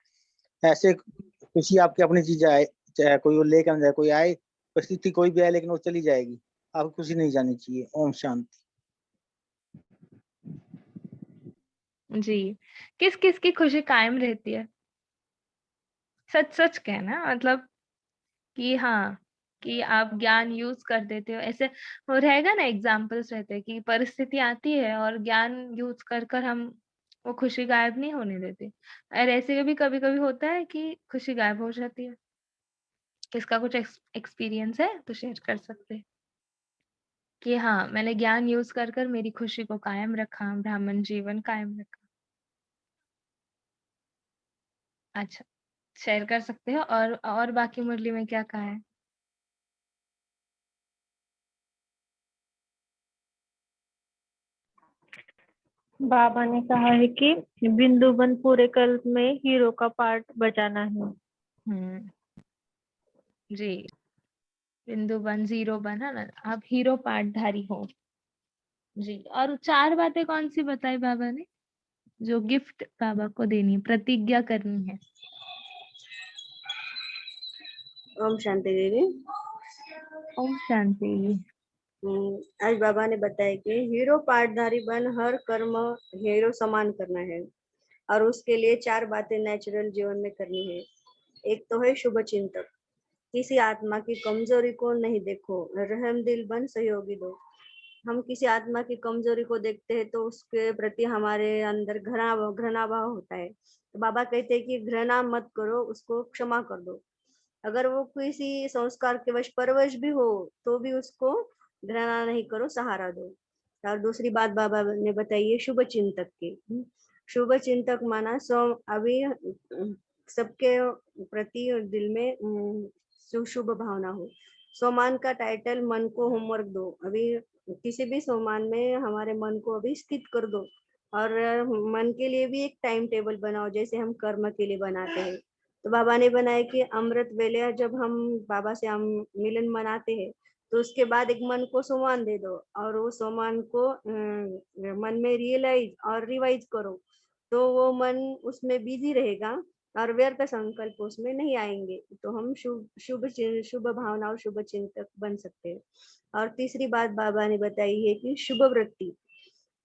ऐसे खुशी आपकी अपनी चीज है, चाहे कोई वो लेकर ना जाए, कोई आए, परिस्थिति कोई भी आए, लेकिन वो चली जाएगी। आपको खुशी नहीं जानी चाहिए। ओम शांति। जी, किस किस की खुशी कायम रहती है? सच सच कहना, मतलब कि हाँ, कि आप ज्ञान यूज कर देते हो, ऐसे वो रहेगा ना, एग्जाम्पल्स रहते हैं कि परिस्थिति आती है और ज्ञान यूज कर कर हम वो खुशी गायब नहीं होने देते। और ऐसे भी कभी कभी होता है कि खुशी गायब हो जाती है। किसका कुछ एक्सपीरियंस है तो शेयर कर सकते हैं कि हाँ, मैंने ज्ञान यूज कर कर मेरी खुशी को कायम रखा, ब्राह्मण जीवन कायम रखा। अच्छा, शेयर कर सकते हो। और बाकी मुरली में क्या कहा है? बाबा ने कहा है कि बिंदुबन पूरे कल्प में हीरो का पार्ट बजाना है। हम्म। जी, बिंदु बन, जीरो बन, है ना, आप हीरो पाठधारी हो जी। और 4 बातें कौन सी बताई बाबा ने, जो गिफ्ट बाबा को देनी है, प्रतिज्ञा करनी है? ओम शांति दीदी। ओम शांति। आज बाबा ने बताया कि हीरो पाठधारी बन, हर कर्म हीरो समान करना है और उसके लिए 4 बातें नेचुरल जीवन में करनी है। एक तो है शुभ चिंतक, किसी आत्मा की कमजोरी को नहीं देखो, रहम दिल बन, सहयोगी दो। हम किसी आत्मा की कमजोरी को देखते हैं तो उसके प्रति हमारे अंदर घृणा भाव होता है। तो बाबा कहते हैं कि घृणा मत करो, उसको क्षमा कर दो। अगर वो किसी संस्कार के वश परवश भी हो तो भी उसको घृणा नहीं करो, सहारा दो। और दूसरी बात बाबा ने बताई है शुभ चिंतक की। शुभ चिंतक माना अभी सबके प्रति दिल में शुभ भावना हो। सोमान का टाइटल मन को होमवर्क दो। अभी किसी भी सोमान में हमारे मन को अभी स्थित कर दो और मन के लिए भी एक टाइम टेबल बनाओ, जैसे हम कर्म के लिए बनाते हैं। तो बाबा ने बनाया कि अमृत वेले जब हम बाबा से हम मिलन मनाते हैं तो उसके बाद एक मन को सोमान दे दो और वो सोमान को मन में रियलाइज और रिवाइज करो, तो वो मन उसमें बिजी रहेगा और व्यर्थ संकल्प उसमें नहीं आएंगे। तो हम शुभ भावना और शुभ चिंतक बन सकते हैं। और तीसरी बात बाबा ने बताई है कि शुभ वृत्ति,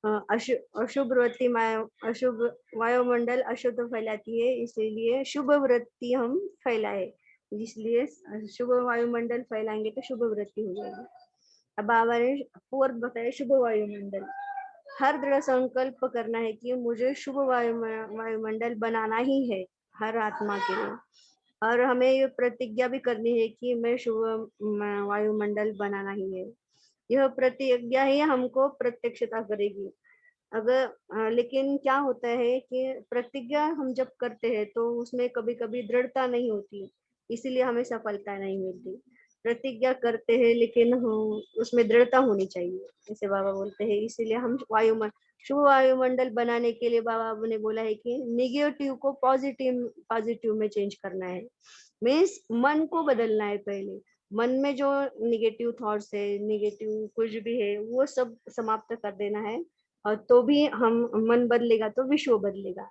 अशुभ वृत्ति अशुभ वायुमंडल अशुद्ध फैलाती है, इसीलिए शुभ वृत्ति हम फैलाए, इसलिए शुभ वायुमंडल फैलाएंगे तो शुभ वृत्ति हो जाएगी। अब बाबा ने फोर्थ बताया शुभ वायुमंडल। हर दृढ़ संकल्प करना है कि मुझे शुभ वायुमंडल बनाना ही है हर आत्मा के लिए, और हमें ये प्रतिज्ञा भी करनी है कि मैं शुभ वायुमंडल बनाना ही है। यह प्रतिज्ञा ही हमको प्रत्यक्षता करेगी। लेकिन क्या होता है कि प्रतिज्ञा हम जब करते हैं तो उसमें कभी कभी दृढ़ता नहीं होती, इसीलिए हमें सफलता नहीं मिलती। प्रतिज्ञा करते हैं लेकिन उसमें दृढ़ता होनी चाहिए, जैसे बाबा बोलते हैं। इसीलिए हम शुभ वायुमंडल बनाने के लिए बाबा ने बोला है कि निगेटिव को पॉजिटिव में चेंज करना है। मीन्स मन को बदलना है। पहले मन में जो निगेटिव थॉट्स है, निगेटिव कुछ भी है, वो सब समाप्त कर देना है, और तो भी हम मन बदलेगा तो विश्व बदलेगा।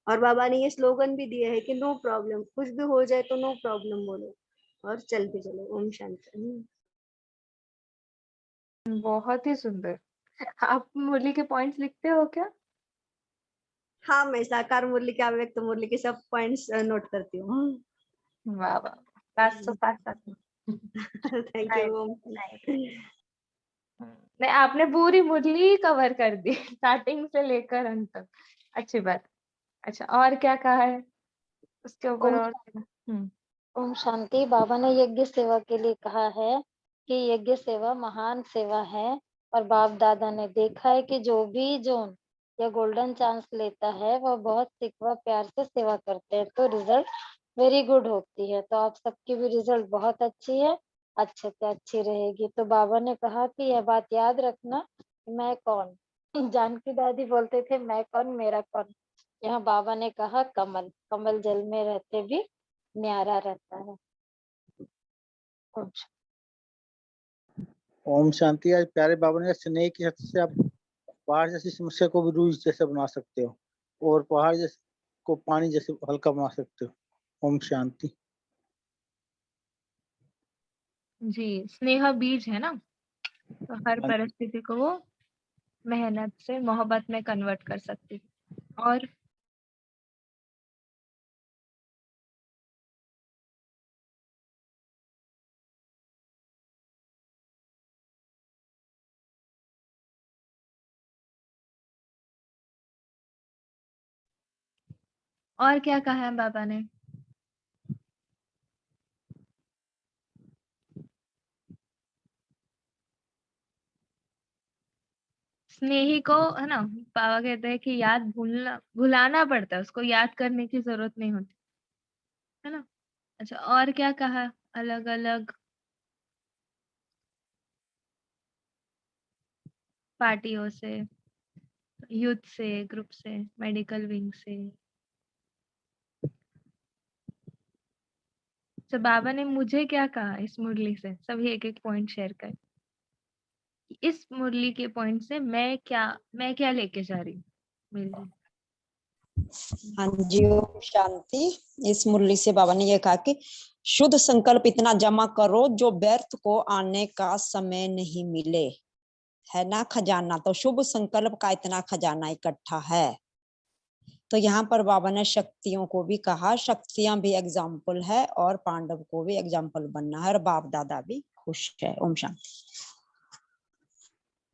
और बाबा ने ये स्लोगन भी दिया है कि नो प्रॉब्लम, कुछ भी हो जाए तो नो प्रॉब्लम बोलो और चलते चलो। ओम शांति। बहुत ही सुंदर। आप मुरली के पॉइंट्स लिखते हो क्या? हाँ, मैं साकार मुरली के, अव्यक्त मुरली के सब पॉइंट्स नोट करती हूँ। वाह वाह, फास्ट तो फास्ट। Thank you. ओम नहीं, आपने पूरी मुरली कवर कर दी स्टार्टिंग से लेकर अंत तक। अच्छी बात। अच्छा, और क्या कहा है उसके ऊपर? ओम और ओम शांति। बाबा ने यज्ञ सेवा के लिए कहा है कि यज्ञ सेवा महान सेवा है, और बाप दादा ने देखा है कि जो भी जोन या गोल्डन चांस लेता है वह बहुत सिकवा प्यार से सेवा करते हैं, तो रिजल्ट वेरी गुड होती है। तो आप सबकी भी रिजल्ट बहुत अच्छी है, अच्छे से अच्छी रहेगी। तो बाबा ने कहा कि यह बात याद रखना, मैं कौन। जानकी दादी बोलते थे मैं कौन मेरा कौन। यहाँ बाबा ने कहा कमल, कमल जल में रहते भी न्यारा रहता है। ओम शांति। आज प्यारे बाबा ने स्नेह की शक्ति से आप पहाड़ जैसी समस्या को भी रूई जैसे बना सकते हो, और पहाड़ जैसे को पानी जैसे हल्का बना सकते हो। ओम शांति। जी, स्नेह बीज है ना, तो हर परिस्थिति को वो मेहनत से मोहब्बत में कन्वर्ट कर सकती। और क्या कहा है बाबा ने? स्नेही को, है ना, बाबा कहते हैं कि याद भुलाना पड़ता है, उसको याद करने की जरूरत नहीं होती, है ना। अच्छा, और क्या कहा? अलग अलग पार्टियों से, यूथ से, ग्रुप से, मेडिकल विंग से। तो बाबा ने मुझे क्या कहा इस मुरली से? सभी एक एक पॉइंट शेयर कर। इस मुरली के पॉइंट से मैं क्या लेके जा रही हूँ मुरली? हाँ जी, ओम शांति। इस मुरली से बाबा ने ये कहा कि शुद्ध संकल्प इतना जमा करो जो व्यर्थ को आने का समय नहीं मिले, है ना खजाना। तो शुभ संकल्प का इतना खजाना इकट्ठा है। तो यहाँ पर बाबा ने शक्तियों को भी कहा, शक्तियां भी एग्जाम्पल है और पांडव को भी एग्जाम्पल बनना है, और बाप दादा भी खुश है। ओम शांति।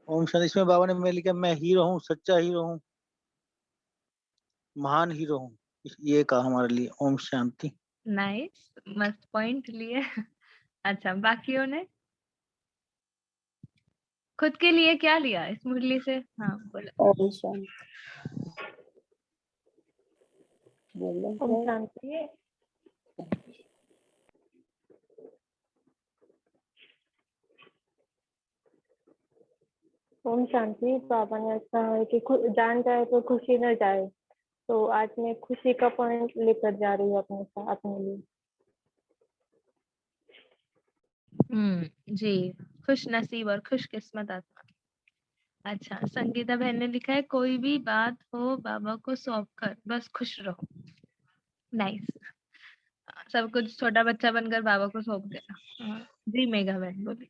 ओम शांति। इसमें बाबा ने मैं लिखा, मैं हीरो हूँ, सच्चा हीरो हूँ, महान हीरो हूँ, ये कहा हमारे लिए। ओम शांति। नाइस, मस्त पॉइंट लिए। अच्छा, बाकियों ने खुद के लिए क्या लिया इस मुरली से? हाँ बोलो। ओम शांति। ओम शांति। ओम शांति। बाबा ने ऐसा है कि जान जाए तो खुशी न जाए, तो आज मैं खुशी का पॉइंट लेकर जा रही हूँ अपने साथ, अपने लिए। जी, खुश नसीब और खुशकिस्मत आत्मा। अच्छा, संगीता बहन ने लिखा है, कोई भी बात हो बाबा को सौंप कर बस खुश रहो। नाइस, सब कुछ छोटा बच्चा बनकर बाबा को सौंप देना। जी मेघा बहन बोली।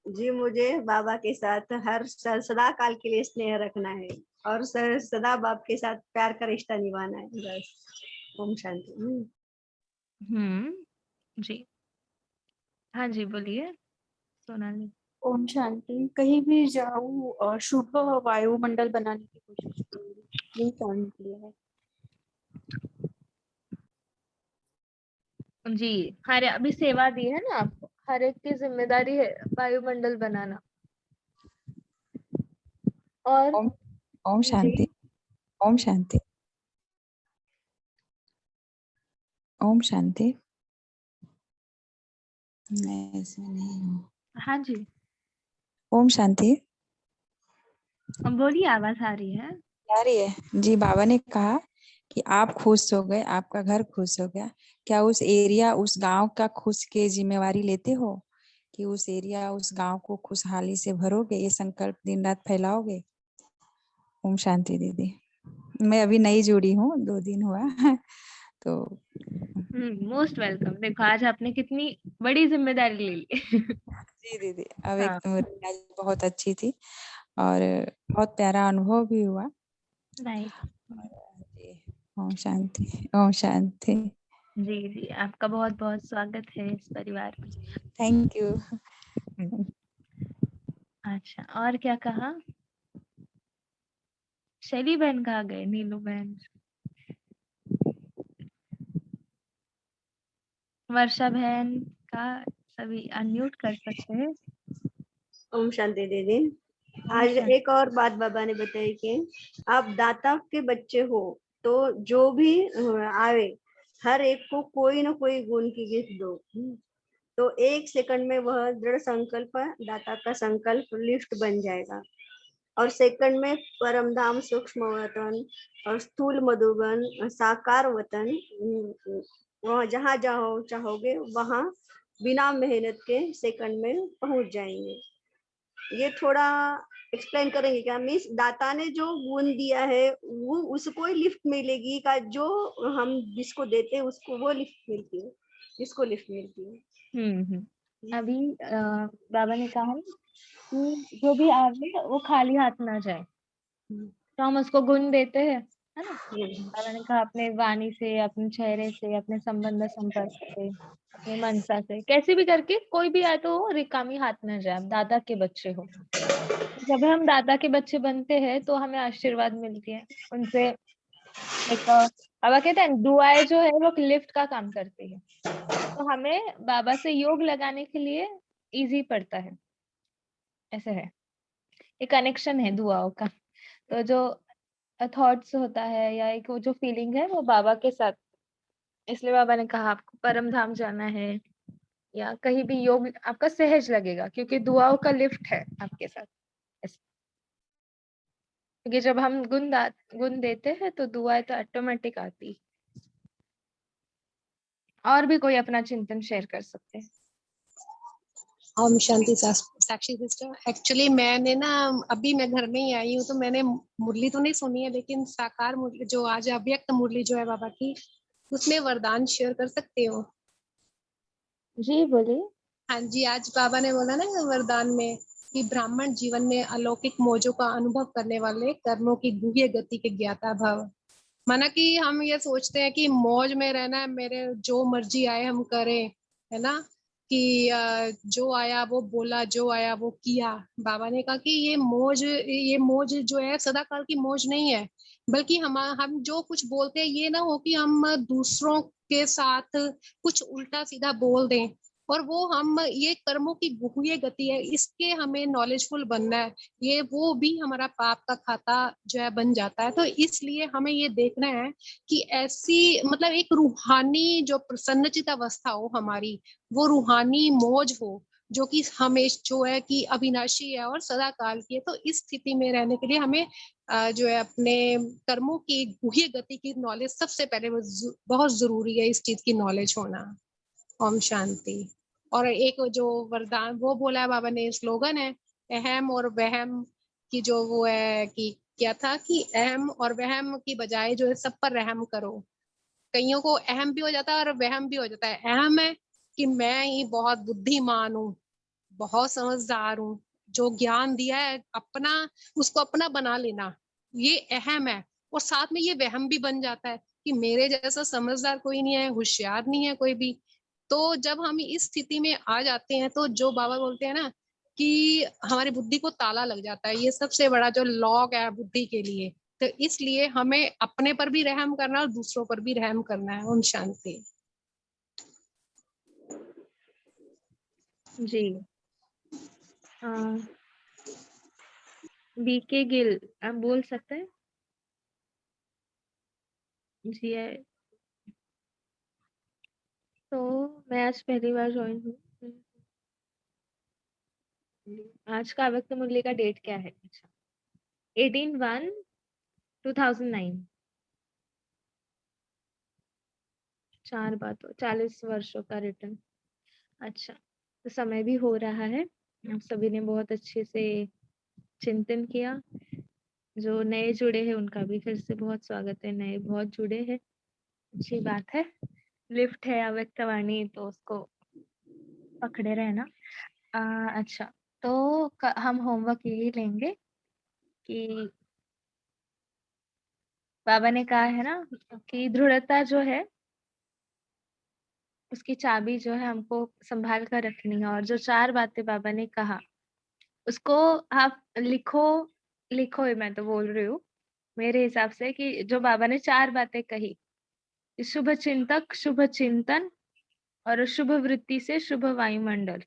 जी, मुझे बाबा के साथ हर सदा काल के लिए स्नेह रखना है और सदा बाप के साथ प्यार का रिश्ता निभाना है, बस। ओम शांति। जी हाँ जी बोलिए सोनाली। ओम शांति। कहीं भी जाऊं शुभ वायुमंडल बनाने की कोशिश करूंगी, यही पॉइंट लिया है। जी, हर अभी सेवा दी है ना आपको, हर एक की जिम्मेदारी है वायुमंडल बनाना। और ओम शांति। ओम शांति। ओम शांति। मैं इसमें नहीं हूँ। हाँ जी ओम शांति। बोलिए, आवाज आ रही है? आ रही है जी। बाबा ने कहा कि आप खुश हो गए, आपका घर खुश हो गया, क्या उस एरिया उस गांव का खुश के जिम्मेवारी लेते हो कि उस एरिया उस गांव को खुशहाली से भरोगे? ये संकल्प दिन रात फैलाओगे? ओम शांति दीदी। मैं अभी नई जुड़ी हूँ, 2 दिन हुआ तो मोस्ट वेलकम। देखो आज आपने कितनी बड़ी जिम्मेदारी ले ली। जी दीदी। अब एक तो मेरी आज बहुत अच्छी थी और बहुत प्यारा अनुभव भी हुआ। जी, ओम शांति। ओम शांति। जी जी, आपका बहुत बहुत स्वागत है इस परिवार में। Thank you. अच्छा, और क्या कहा? शैली बहन कहाँ गए? नीलू बहन, वर्षा बहन का सभी अनम्यूट कर सकते हैं। ओम शांति दीदी। आज एक और बात बाबा ने बताई कि आप दाता के बच्चे हो, तो जो भी आवे हर एक को कोई ना कोई गुण की गिफ्ट दो। तो 1 सेकंड में वह दृढ़ संकल्प दाता का संकल्प लिफ्ट बन जाएगा, और सेकंड में परम धाम सूक्ष्म वतन और स्थूल मधुबन साकार वतन, वह जहाँ जाओ चाहोगे वहां बिना मेहनत के सेकंड में पहुंच जाएंगे। ये थोड़ा एक्सप्लेन करेंगे क्या? मीन्स दाता ने जो गुण दिया है वो उसको ही लिफ्ट मिलेगी का, जो हम जिसको देते हैं उसको वो लिफ्ट मिलती है, जिसको लिफ्ट मिलती है। अभी बाबा ने कहा कि जो भी आवे वो खाली हाथ ना जाए, तो हम उसको गुण देते हैं, है ना? बाबा ने कहा अपने वाणी से, अपने चेहरे से, अपने संबंध संपर्क से, अपने मनसा से, कैसे भी करके कोई भी आए तो रिकामी हाथ न जाए। आप दादा के बच्चे हो, जब हम दादा के बच्चे बनते हैं तो हमें आशीर्वाद मिलती है उनसे। एक बाबा कहते हैं दुआएं जो है वो लिफ्ट का काम करती है, तो हमें बाबा से योग लगाने के लिए इजी पड़ता है। ऐसे है, एक कनेक्शन है दुआओं का। तो जो थॉट्स होता है या एक वो जो फीलिंग है वो बाबा के साथ, इसलिए बाबा ने कहा आपको परम धाम जाना है या कहीं भी योग आपका सहज लगेगा, क्योंकि दुआओं का लिफ्ट है आपके साथ। क्योंकि जब हम गुण देते हैं तो दुआएं तो ऑटोमेटिक आती। और भी कोई अपना चिंतन शेयर कर सकते हैं। ओम शांति साक्षी सिस्टर। एक्चुअली मैंने ना अभी मैं घर में ही आई हूँ, तो मैंने मुरली तो नहीं सुनी है, लेकिन साकार मुरली जो आज अव्यक्त मुरली जो है बाबा की, उसमें वरदान शेयर कर सकते हो? जी बोलिए। हाँ जी, आज बाबा ने बोला ना वरदान में कि ब्राह्मण जीवन में अलौकिक मौजों का अनुभव करने वाले कर्मों की गुह्य गति के ज्ञाता भव। माना कि हम ये सोचते हैं कि मौज में रहना है, मेरे जो मर्जी आए हम करें, है ना, कि जो आया वो बोला, जो आया वो किया। बाबा ने कहा कि ये मौज जो है सदा काल की मौज नहीं है, बल्कि हम जो कुछ बोलते हैं ये ना हो कि हम दूसरों के साथ कुछ उल्टा सीधा बोल दें, और वो हम ये कर्मों की गुह्य गति है, इसके हमें नॉलेजफुल बनना है। ये वो भी हमारा पाप का खाता जो है बन जाता है। तो इसलिए हमें ये देखना है कि ऐसी मतलब एक रूहानी जो प्रसन्नचित अवस्था हो हमारी, वो रूहानी मौज हो जो कि हमेशा जो है कि अविनाशी है और सदा काल की है। तो इस स्थिति में रहने के लिए हमें जो है अपने कर्मों की गुह्य गति की नॉलेज सबसे पहले बहुत जरूरी है, इस चीज की नॉलेज होना। ओम शांति। और एक जो वरदान वो बोला है बाबा ने, स्लोगन है अहम और वहम की, जो वो है कि क्या था कि अहम और वहम की बजाय जो है सब पर रहम करो। कईयों को अहम भी हो जाता है और वहम भी हो जाता है। अहम है कि मैं ही बहुत बुद्धिमान हूँ, बहुत समझदार हूँ, जो ज्ञान दिया है अपना उसको अपना बना लेना, ये अहम है। और साथ में ये वहम भी बन जाता है कि मेरे जैसा समझदार कोई नहीं है, होशियार नहीं है कोई भी। तो जब हम इस स्थिति में आ जाते हैं तो जो बाबा बोलते हैं ना कि हमारी बुद्धि को ताला लग जाता है, ये सबसे बड़ा जो लॉक है बुद्धि के लिए। तो इसलिए हमें अपने पर भी रहम करना और दूसरों पर भी रहम करना है। ओम शांति। जी बीके गिल आप बोल सकते हैं? जी है। तो मैं आज पहली बार ज्वाइन हूँ। आज का अव्यक्त मुरली का डेट क्या है? अच्छा 18/1/2009। 4 बातों 40 वर्षों का रिटर्न। अच्छा तो समय भी हो रहा है, आप सभी ने बहुत अच्छे से चिंतन किया। जो नए जुड़े हैं उनका भी फिर से बहुत स्वागत है, नए बहुत जुड़े हैं, अच्छी बात है। लिफ्ट है अव्यक्तवाणी तो उसको पकड़े रहना। अच्छा तो हम होमवर्क यही लेंगे कि बाबा ने कहा है ना कि दृढ़ता जो है उसकी चाबी जो है हमको संभाल कर रखनी है। और जो 4 बातें बाबा ने कहा उसको आप लिखो ही, मैं तो बोल रही हूँ मेरे हिसाब से कि जो बाबा ने 4 बातें कही, शुभ चिंतक, शुभ चिंतन और शुभ वृत्ति से शुभ वायुमंडल।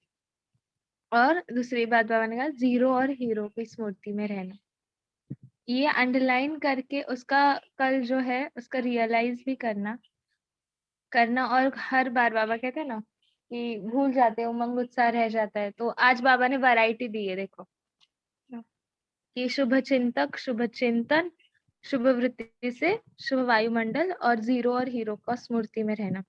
और दूसरी बात बाबा ने कहा जीरो और हीरो की स्मृति में रहना। ये अंडरलाइन करके उसका कल जो है उसका रियलाइज भी करना। और हर बार बाबा कहते हैं ना कि भूल जाते हैं, उमंग उत्साह रह जाता है। तो आज बाबा ने वैरायटी दी है, देखो कि शुभ चिंतक, शुभ चिंतन, शुभ वृत्ति से शुभ वायुमंडल और जीरो और हीरो का स्मृति में रहना।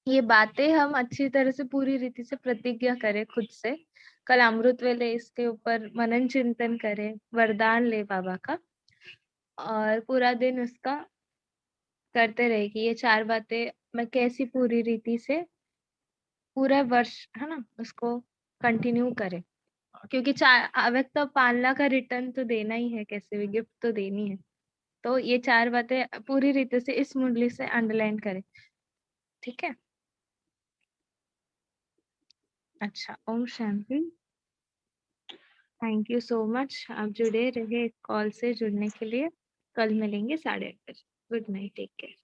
ये बातें हम अच्छी तरह से पूरी रीति से प्रतिज्ञा करें खुद से। कल अमृत वेले इसके ऊपर मनन चिंतन करें, वरदान ले बाबा का और पूरा दिन उसका करते रहे कि ये 4 बातें मैं कैसी पूरी रीति से पूरा वर्ष है ना उसको कंटिन्यू करें। क्योंकि अव्यक्त पालना का रिटर्न तो देना ही है, कैसे भी गिफ्ट तो देनी है। तो ये 4 बातें पूरी रीति से इस मुरली से अंडरलाइन करें, ठीक है? अच्छा Om Shanti. Thank you so much, आप जुड़े रहे कॉल से जुड़ने के लिए। कल मिलेंगे 8:30 बजे। Good night, take care.